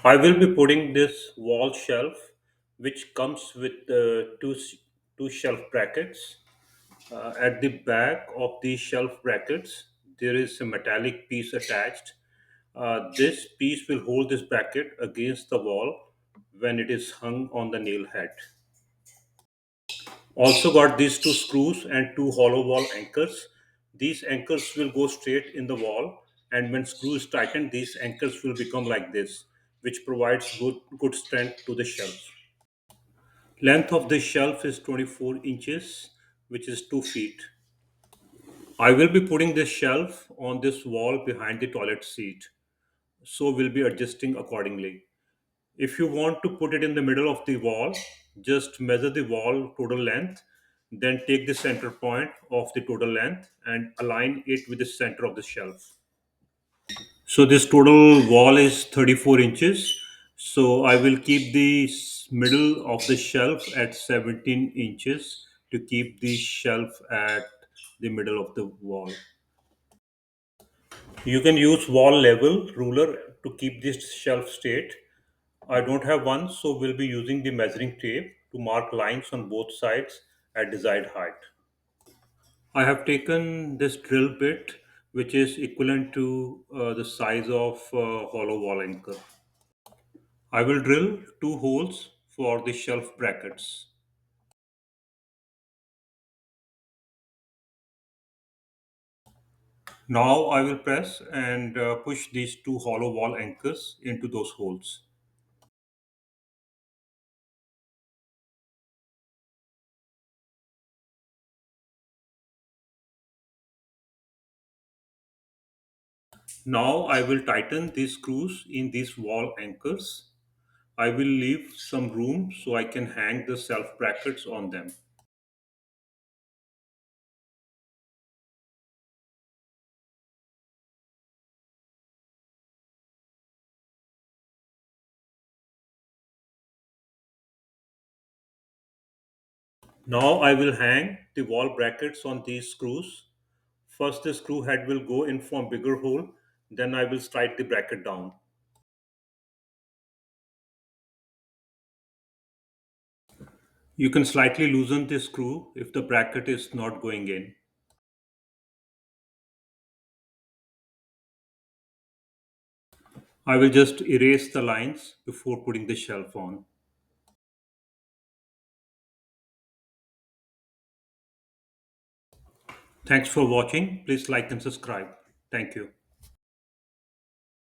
I will be putting this wall shelf, which comes with two shelf brackets. At the back of the shelf brackets, there is a metallic piece attached. This piece will hold this bracket against the wall when it is hung on the nail head. Also got these two screws and two hollow wall anchors. These anchors will go straight in the wall, and when screw is tightened, these anchors will become like this, which provides good strength to the shelf. Length of this shelf is 24 inches, which is 2 feet. I will be putting this shelf on this wall behind the toilet seat, so we'll be adjusting accordingly. If you want to put it in the middle of the wall, just measure the wall total length, then take the center point of the total length and align it with the center of the shelf. So this total wall is 34 inches. So I will keep the middle of the shelf at 17 inches to keep the shelf at the middle of the wall. You can use wall level ruler to keep this shelf straight. I don't have one, so we'll be using the measuring tape to mark lines on both sides at desired height. I have taken this drill bit, which is equivalent to the size of hollow wall anchor. I will drill two holes for the shelf brackets. Now I will press and push these two hollow wall anchors into those holes. Now I will tighten these screws in these wall anchors. I will leave some room so I can hang the shelf brackets on them. Now I will hang the wall brackets on these screws. First the screw head will go in from bigger hole, then I will slide the bracket down. You can slightly loosen the screw if the bracket is not going in. I will just erase the lines before putting the shelf on. Thanks for watching. Please like and subscribe. Thank you.